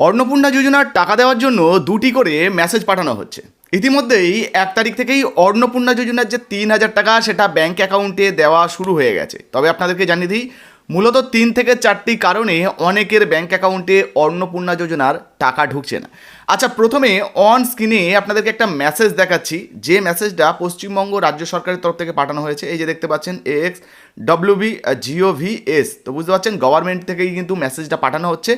অন্নপূর্ণা যোজনার টাকা দেওয়ার জন্য দুটি করে মেসেজ পাঠানো হচ্ছে। ইতিমধ্যেই 1 তারিখ থেকেই অন্নপূর্ণা যোজনার যে 3,000 টাকা সেটা ব্যাঙ্ক অ্যাকাউন্টে দেওয়া শুরু হয়ে গেছে। তবে আপনাদেরকে জানিয়ে দিই, মূলত 3 থেকে 4টি কারণে অনেকের ব্যাঙ্ক অ্যাকাউন্টে অন্নপূর্ণা যোজনার টাকা ঢুকছে না। আচ্ছা, প্রথমে অন স্ক্রিনে আপনাদেরকে একটা মেসেজ দেখাচ্ছি, যে মেসেজটা পশ্চিমবঙ্গ রাজ্য সরকারের তরফ থেকে পাঠানো হয়েছে। এই যে দেখতে পাচ্ছেন AXWBGOVS, তো বুঝতে পারছেন গভর্নমেন্ট থেকেই কিন্তু মেসেজটা পাঠানো হচ্ছে।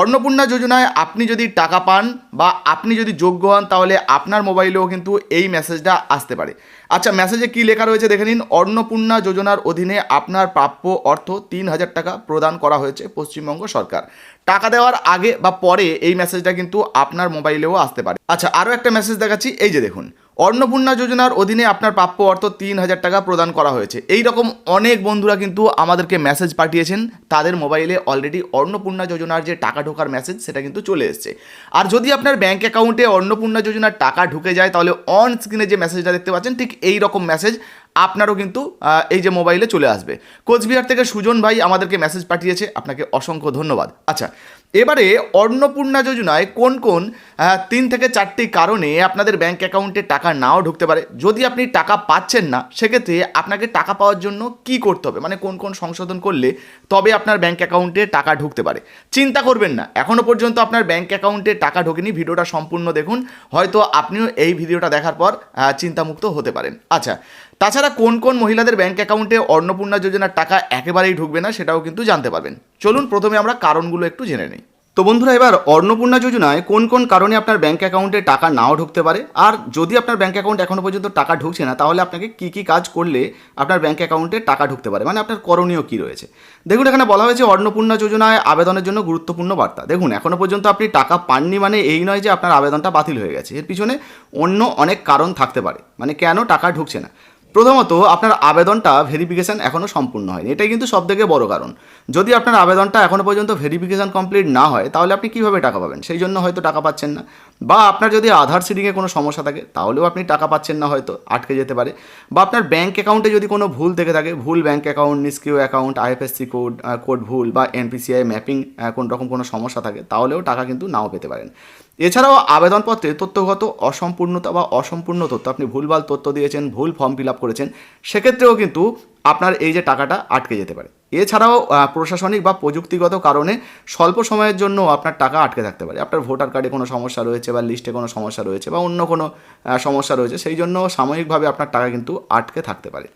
অন্নপূর্ণা যোজনায় আপনি যদি টাকা পান বা আপনি যদি যোগ্য হন, তাহলে আপনার মোবাইলেও কিন্তু এই মেসেজটা আসতে পারে। আচ্ছা, মেসেজে কী লেখা রয়েছে দেখে নিন। অন্নপূর্ণা যোজনার অধীনে আপনার প্রাপ্য অর্থ 3,000 টাকা প্রদান করা হয়েছে পশ্চিমবঙ্গ সরকার। টাকা দেওয়ার আগে বা পরে এই মেসেজটা কিন্তু আপনার মোবাইলেও আসতে পারে। আচ্ছা, আরও একটা মেসেজ দেখাচ্ছি, এই যে দেখুন, অন্নপূর্ণা যোজনার অধীনে আপনার প্রাপ্য অর্থ 3,000 টাকা প্রদান করা হয়েছে। এই রকম অনেক বন্ধুরা কিন্তু আমাদেরকে মেসেজ পাঠিয়েছেন, তাদের মোবাইলে অলরেডি অন্নপূর্ণা যোজনার যে টাকা ঢোকার মেসেজ সেটা কিন্তু চলে এসেছে। আর যদি আপনার ব্যাঙ্ক অ্যাকাউন্টে অন্নপূর্ণা যোজনার টাকা ঢুকে যায়, তাহলে অন স্ক্রিনে যে মেসেজটা দেখতে পাচ্ছেন ঠিক এই রকম মেসেজ আপনারও কিন্তু এই যে মোবাইলে চলে আসবে। কোচবিহার থেকে সুজন ভাই আমাদেরকে মেসেজ পাঠিয়েছে, আপনাকে অসংখ্য ধন্যবাদ। আচ্ছা, এবারে অন্নপূর্ণা যোজনায় কোন কোন 3 থেকে 4টি কারণে আপনাদের ব্যাঙ্ক অ্যাকাউন্টে টাকা নাও ঢুকতে পারে। যদি আপনি টাকা পাচ্ছেন না, সেক্ষেত্রে আপনাকে টাকা পাওয়ার জন্য কি করতে হবে, মানে কোন কোন সংশোধন করলে তবে আপনার ব্যাঙ্ক অ্যাকাউন্টে টাকা ঢুকতে পারে। চিন্তা করবেন না, এখনও পর্যন্ত আপনার ব্যাঙ্ক অ্যাকাউন্টে টাকা ঢোকেনি, ভিডিওটা সম্পূর্ণ দেখুন, হয়তো আপনিও এই ভিডিওটা দেখার পর চিন্তামুক্ত হতে পারেন। আচ্ছা, তাছাড়া কোন কোন মহিলাদের ব্যাঙ্ক অ্যাকাউন্টে অন্নপূর্ণা যোজনার টাকা একেবারেই ঢুকবে না সেটাও কিন্তু জানতে পারবেন। চলুন প্রথমে আমরা কারণগুলো একটু জেনে নিই। তো বন্ধুরা, এবার অন্নপূর্ণা যোজনায় কোন কোন কারণে আপনার ব্যাঙ্ক অ্যাকাউন্টে টাকা নাও ঢুকতে পারে, আর যদি আপনার ব্যাঙ্ক অ্যাকাউন্ট এখনও পর্যন্ত টাকা ঢুকছে না, তাহলে আপনাকে কী কী কাজ করলে আপনার ব্যাঙ্ক অ্যাকাউন্টে টাকা ঢুকতে পারে, মানে আপনার করণীয় কী রয়েছে। দেখুন, এখানে বলা হয়েছে অন্নপূর্ণা যোজনায় আবেদনের জন্য গুরুত্বপূর্ণ বার্তা। দেখুন, এখনও পর্যন্ত আপনি টাকা পাননি মানে এই নয় যে আপনার আবেদনটা বাতিল হয়ে গেছে। এর পিছনে অন্য অনেক কারণ থাকতে পারে, মানে কেন টাকা ঢুকছে না। প্রথমত, আপনার আবেদনটা ভেরিফিকেশান এখনও সম্পূর্ণ হয়নি, এটাই কিন্তু সবথেকে বড় কারণ। যদি আপনার আবেদনটা এখনও পর্যন্ত ভেরিফিকেশান কমপ্লিট না হয়, তাহলে আপনি কীভাবে টাকা পাবেন, সেই জন্য হয়তো টাকা পাচ্ছেন না। বা আপনার যদি আধার সিডিংয়ে কোনো সমস্যা থাকে, তাহলেও আপনি টাকা পাচ্ছেন না, হয়তো আটকে যেতে পারে। বা আপনার ব্যাঙ্ক অ্যাকাউন্টে যদি কোনো ভুল থেকে থাকে, ভুল ব্যাঙ্ক অ্যাকাউন্ট, নিষ্ক্রিয় অ্যাকাউন্ট, আইএফএসসি কোড ভুল, বা এনপিসিআই ম্যাপিং কোন রকম কোনো সমস্যা থাকে, তাহলেও টাকা কিন্তু নাও পেতে পারেন। এছাড়াও আবেদনপত্রে তথ্যগত অসম্পূর্ণতা বা অসম্পূর্ণ তথ্য, আপনি ভুলভাল তথ্য দিয়েছেন, ভুল ফর্ম ফিল আপ করেছেন, সেক্ষেত্রেও কিন্তু আপনার এই যে টাকাটা আটকে যেতে পারে। এছাড়াও প্রশাসনিক বা প্রযুক্তিগত কারণে স্বল্প সময়ের জন্য আপনার টাকা আটকে থাকতে পারে। আপনার ভোটার কার্ডে কোনো সমস্যা রয়েছে, বা লিস্টে কোনো সমস্যা রয়েছে, বা অন্য কোনো সমস্যা রয়েছে, সেই জন্য সাময়িকভাবে আপনার টাকা কিন্তু আটকে থাকতে পারে।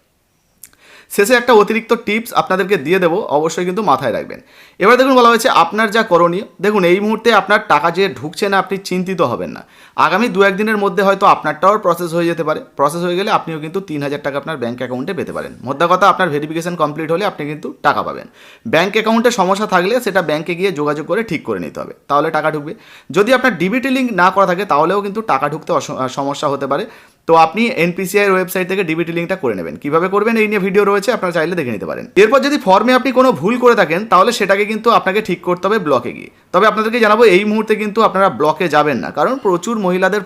শেষে একটা অতিরিক্ত টিপস আপনাদেরকে দিয়ে দেবো, অবশ্যই কিন্তু মাথায় রাখবেন। এবার দেখুন, বলা হয়েছে আপনার যা করণীয়। দেখুন, এই মুহূর্তে আপনার টাকা যে ঢুকছে না, আপনি চিন্তিত হবেন না। আগামী 2-1 দিনের মধ্যে হয়তো আপনারটাও প্রসেস হয়ে যেতে পারে। প্রসেস হয়ে গেলে আপনিও কিন্তু 3,000 টাকা আপনার ব্যাঙ্ক অ্যাকাউন্টে পেতে পারেন। মোদ্দা কথা, আপনার ভেরিফিকেশন কমপ্লিট হলে আপনি কিন্তু টাকা পাবেন। ব্যাঙ্ক অ্যাকাউন্টে সমস্যা থাকলে সেটা ব্যাঙ্কে গিয়ে যোগাযোগ করে ঠিক করে নিতে হবে, তাহলে টাকা ঢুকবে। যদি আপনার ডিবিটি লিঙ্ক না করা থাকে, তাহলেও কিন্তু টাকা ঢুকতে সমস্যা হতে পারে। তো আপনি এনপিসিআই ওয়েবসাইট থেকে ডিবিটি লিঙ্কটা করে নেবেন। কীভাবে করবেন এই নিয়ে ভিডিও রয়েছে, আপনারা চাইলে দেখে নিতে পারেন। এরপর যদি ফর্মে আপনি কোনো ভুল করে থাকেন, তাহলে সেটাকে কিন্তু আপনাকে ঠিক করতে হবে ব্লকে গিয়ে। তবে আপনাদেরকে জানাবো, এই মুহূর্তে কিন্তু আপনারা ব্লকে যাবেন না, কারণ প্রচুর মহিলাদের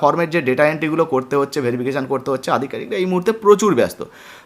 ফর্মের যে ডেটা এন্ট্রিগুলো করতে হচ্ছে, ভেরিফিকেশন করতে হচ্ছে, আধিকারিকরা এই মুহূর্তে প্রচুর ব্যস্ত।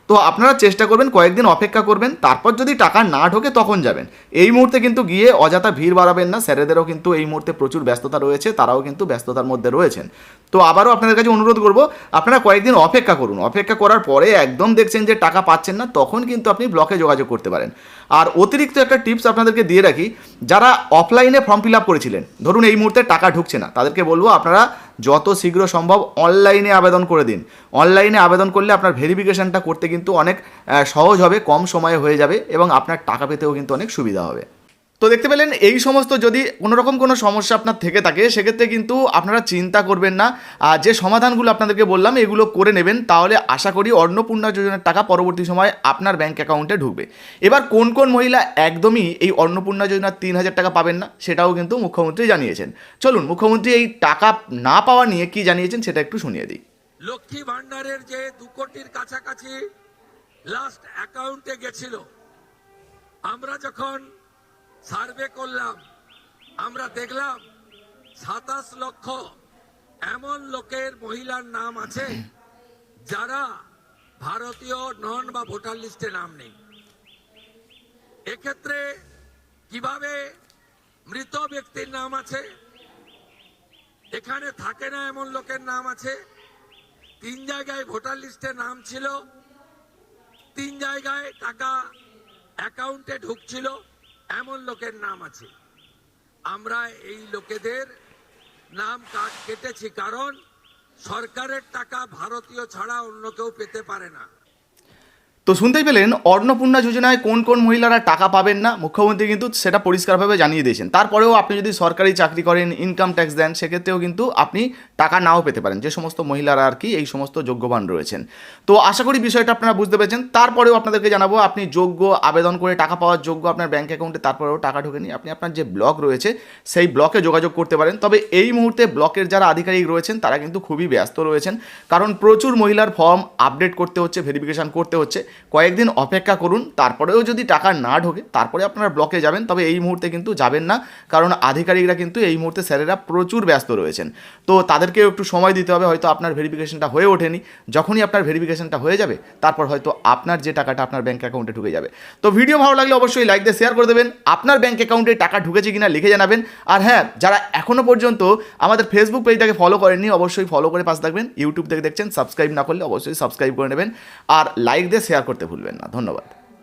তো আপনারা চেষ্টা করবেন কয়েকদিন অপেক্ষা করবেন, তারপর যদি টাকা না ঢোকে তখন যাবেন। এই মুহূর্তে কিন্তু গিয়ে অযথা ভিড় বাড়াবেন না। স্যারেদেরও কিন্তু এই মুহূর্তে প্রচুর ব্যস্ততা রয়েছে, তারাও কিন্তু ব্যস্ততার মধ্যে রয়েছেন। তো আবারও আপনাদের কাছে অনুরোধ করব, আপনারা কয়েকদিন অপেক্ষা করুন। অপেক্ষা করার পরে একদম দেখছেন যে টাকা পাচ্ছেন না, তখন কিন্তু আপনি ব্লকে যোগাযোগ করতে পারেন। আর অতিরিক্ত একটা টিপস আপনাদেরকে দিয়ে রাখি, যারা অফলাইনে ফর্ম ফিল আপ করেছিলেন, ধরুন এই মুহূর্তে টাকা ঢুকছে না, তাদেরকে বলবো আপনারা যত শীঘ্র সম্ভব অনলাইনে আবেদন করে দিন। অনলাইনে আবেদন করলে আপনার ভেরিফিকেশনটা করতে কিন্তু অনেক সহজ হবে, কম সময়ে হয়ে যাবে, এবং আপনার টাকা পেতেও কিন্তু অনেক সুবিধা হবে। তো দেখতে পেলেন, এই সমস্ত যদি কোনোরকম কোনো সমস্যা আপনার থেকে থাকে, সেক্ষেত্রে কিন্তু আপনারা চিন্তা করবেন না। যে সমাধানগুলো আপনাদেরকে বললাম এগুলো করে নেবেন, তাহলে আশা করি অন্নপূর্ণা যোজনার টাকা পরবর্তী সময় আপনার ব্যাঙ্ক অ্যাকাউন্টে ঢুকবে। এবার কোন কোন মহিলা একদমই এই অন্নপূর্ণা যোজনার 3,000 টাকা পাবেন না, সেটাও কিন্তু মুখ্যমন্ত্রী জানিয়েছেন। চলুন মুখ্যমন্ত্রী এই টাকা না পাওয়া নিয়ে কি জানিয়েছেন সেটা একটু শুনিয়ে দিই। লক্ষ্মী ভান্ডারের যে 2 কোটির কাছাকাছি লাস্ট অ্যাকাউন্টে গেছিল, আমরা যখন সার্ভে করলাম, আমরা দেখলাম 27 লক্ষ এমন লোকের, মহিলার নাম আছে যারা ভারতীয় নন বা ভোটার লিস্টে নাম নেই। এক্ষেত্রে কিভাবে মৃত ব্যক্তির নাম আছে, এখানে থাকে না এমন লোকের নাম আছে, 3 জায়গায় ভোটার লিস্টে নাম ছিল, 3 জায়গায় টাকা অ্যাকাউন্টে ঢুকছিল এমন লোকের নাম আছে। আমরা এই লোকেদের নাম কেটেছি, কারণ সরকারের টাকা ভারতীয় ছাড়া অন্য কেউ পেতে পারে না। তো শুনতেই পেলেন অন্নপূর্ণা যোজনায় কোন কোন মহিলারা টাকা পাবেন না, মুখ্যমন্ত্রী কিন্তু সেটা পরিষ্কারভাবে জানিয়ে দিয়েছেন। তারপরেও আপনি যদি সরকারি চাকরি করেন, ইনকাম ট্যাক্স দেন, সেক্ষেত্রেও কিন্তু আপনি টাকা নাও পেতে পারেন, যে সমস্ত মহিলারা আর কি এই সমস্ত যোগ্যবান রয়েছেন। তো আশা করি বিষয়টা আপনারা বুঝতে পেরেছেন। তারপরেও আপনাদেরকে জানাবো, আপনি যোগ্য, আবেদন করে টাকা পাওয়ার যোগ্য, আপনার ব্যাঙ্ক অ্যাকাউন্টে তারপরেও টাকা ঢোকেনি, আপনি আপনার যে ব্লক রয়েছে সেই ব্লকে যোগাযোগ করতে পারেন। তবে এই মুহূর্তে ব্লকের যারা আধিকারিক রয়েছেন তারা কিন্তু খুবই ব্যস্ত রয়েছেন, কারণ প্রচুর মহিলার ফর্ম আপডেট করতে হচ্ছে, ভেরিফিকেশান করতে হচ্ছে। কয়েকদিন অপেক্ষা করুন, তারপরেও যদি টাকা না ঢোকে তারপরে আপনারা ব্লকে যাবেন। তবে এই মুহূর্তে কিন্তু যাবেন না, কারণ আধিকারিকরা কিন্তু এই মুহূর্তে স্যারেরা প্রচুর ব্যস্ত রয়েছেন। তো তাদেরকেও একটু সময় দিতে হবে, হয়তো আপনার ভেরিফিকেশনটা হয়ে ওঠেনি। যখনই আপনার ভেরিফিকেশনটা হয়ে যাবে তারপর হয়তো আপনার যে টাকাটা আপনার ব্যাঙ্ক অ্যাকাউন্টে ঢুকে যাবে। তো ভিডিও ভালো লাগলে অবশ্যই লাইক দিয়ে শেয়ার করে দেবেন, আপনার ব্যাঙ্ক অ্যাকাউন্টে টাকা ঢুকেছে কিনা লিখে জানাবেন। আর হ্যাঁ, যারা এখনও পর্যন্ত আমাদের ফেসবুক পেজটাকে ফলো করেননি অবশ্যই ফলো করে পাশে থাকবেন। ইউটিউব থেকে দেখছেন, সাবস্ক্রাইব না করলে অবশ্যই সাবস্ক্রাইব করে নেবেন, আর লাইক দিয়ে শেয়ার করতে ভুলবেন না। ধন্যবাদ।